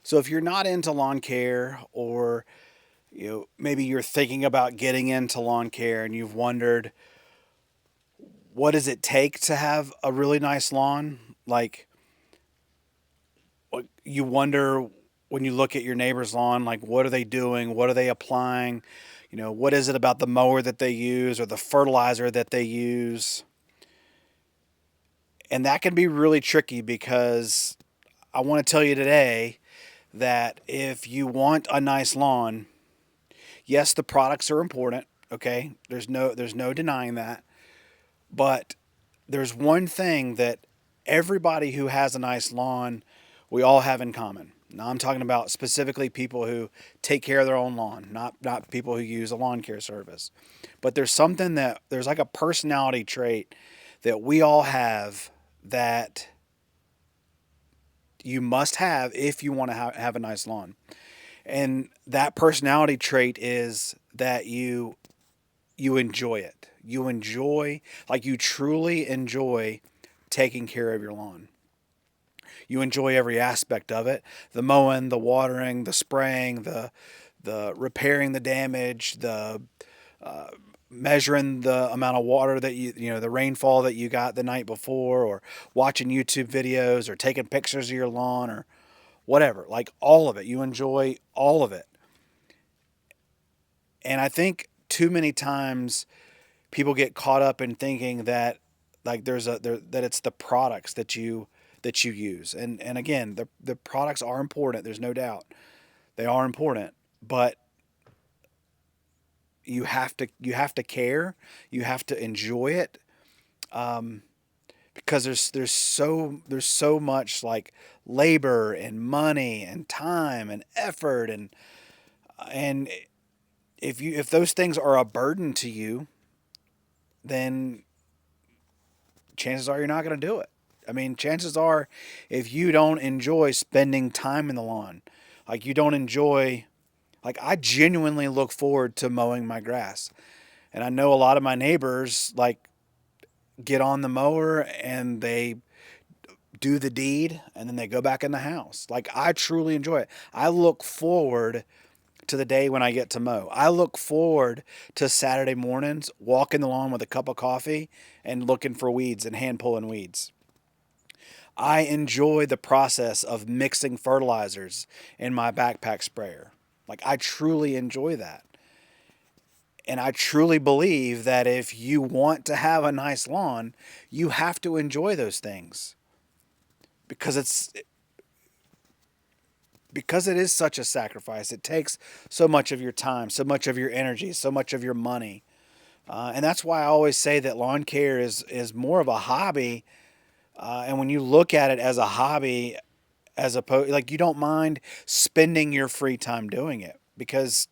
So if you're not into lawn care, or maybe you're thinking about getting into lawn care and you've wondered, what does it take to have a really nice lawn? Like, you wonder when you look at your neighbor's lawn, like, what are they doing? What are they applying? What is it about the mower that they use or the fertilizer that they use? And that can be really tricky, because I want to tell you today that if you want a nice lawn, yes, the products are important, okay? There's no denying that. But there's one thing that everybody who has a nice lawn, we all have in common. Now I'm talking about specifically people who take care of their own lawn, not people who use a lawn care service. But there's like a personality trait that we all have, that you must have if you want to have a nice lawn. And that personality trait is that you enjoy it. You enjoy, like, you truly enjoy taking care of your lawn. You enjoy every aspect of it: the mowing, the watering, the spraying, the repairing the damage, the uh, measuring the amount of water that the rainfall that you got the night before, or watching YouTube videos, or taking pictures of your lawn, or whatever. Like, all of it. You enjoy all of it. And I think too many times people get caught up in thinking that, like, that it's the products that you use. And again, the products are important. There's no doubt. They are important, but you have to care. You have to enjoy it, um, because there's so much, like, labor and money and time and effort, and if those things are a burden to you, then chances are you're not going to do it. I mean, chances are, if you don't enjoy spending time in the lawn, like, you don't enjoy, like, I genuinely look forward to mowing my grass. And I know a lot of my neighbors, like, get on the mower and they do the deed and then they go back in the house. Like, I truly enjoy it. I look forward to the day when I get to mow. I look forward to Saturday mornings, walking the lawn with a cup of coffee and looking for weeds and hand pulling weeds. I enjoy the process of mixing fertilizers in my backpack sprayer. Like, I truly enjoy that. And I truly believe that if you want to have a nice lawn, you have to enjoy those things, because it is such a sacrifice. It takes so much of your time, so much of your energy, so much of your money. And that's why I always say that lawn care is more of a hobby. And when you look at it as a hobby, as opposed, like, you don't mind spending your free time doing it, because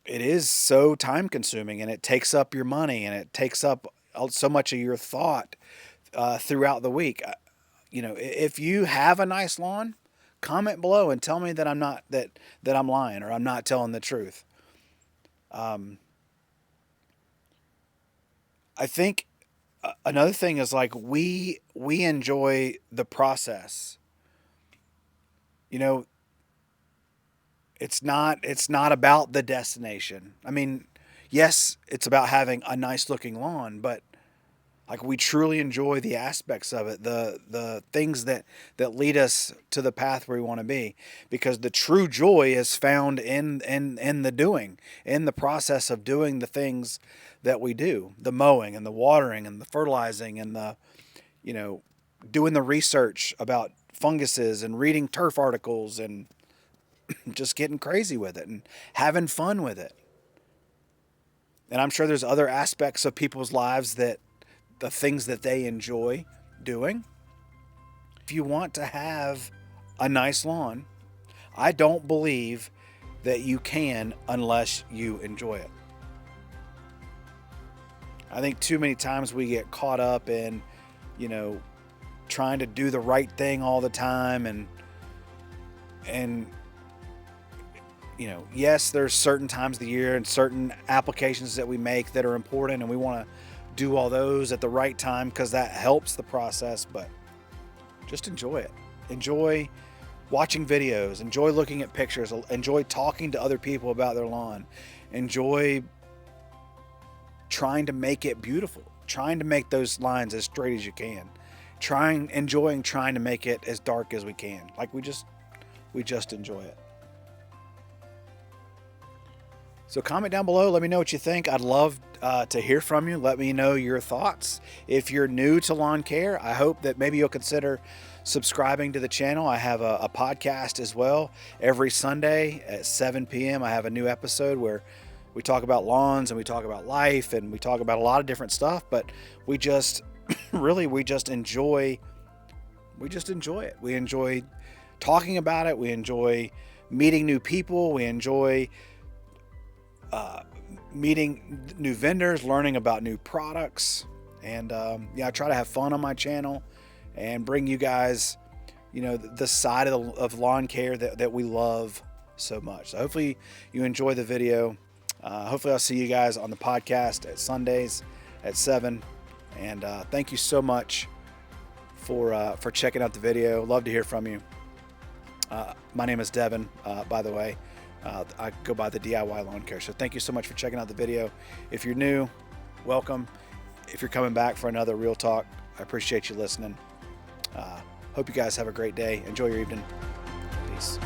it is so time consuming, and it takes up your money, and it takes up so much of your thought throughout the week. If you have a nice lawn, comment below and tell me that I'm lying, or I'm not telling the truth. Um, I think another thing is, like, we enjoy the process. You know, it's not about the destination. I mean, yes, it's about having a nice looking lawn, but, like, we truly enjoy the aspects of it, the things that lead us to the path where we want to be, because the true joy is found in the doing, in the process of doing the things that we do, the mowing and the watering and the fertilizing and the you know doing the research about funguses and reading turf articles and just getting crazy with it and having fun with it. And I'm sure there's other aspects of people's lives, that the things that they enjoy doing. If you want to have a nice lawn, I don't believe that you can unless you enjoy it. I think too many times we get caught up in, you know, trying to do the right thing all the time, and yes, there's certain times of the year and certain applications that we make that are important, and we want to do all those at the right time because that helps the process. But just enjoy it. Enjoy watching videos, enjoy looking at pictures, enjoy talking to other people about their lawn, enjoy trying to make it beautiful, trying to make those lines as straight as you can, enjoying trying to make it as dark as we can. Like we just enjoy it. So comment down below. Let me know what you think. I'd love to hear from you. Let me know your thoughts. If you're new to lawn care, I hope that maybe you'll consider subscribing to the channel. I have a podcast as well. Every Sunday at 7 p.m. I have a new episode where we talk about lawns and we talk about life and we talk about a lot of different stuff, but we just we just enjoy it. We enjoy talking about it. We enjoy meeting new people. We enjoy meeting new vendors, learning about new products, and I try to have fun on my channel and bring you guys, the side of lawn care that we love so much. So hopefully you enjoy the video. Hopefully I'll see you guys on the podcast at Sundays at 7. And thank you so much for checking out the video. Love to hear from you. My name is Devin, by the way. I go by the DIY Lawn Care. So thank you so much for checking out the video. If you're new, welcome. If you're coming back for another Real Talk, I appreciate you listening. Hope you guys have a great day. Enjoy your evening. Peace.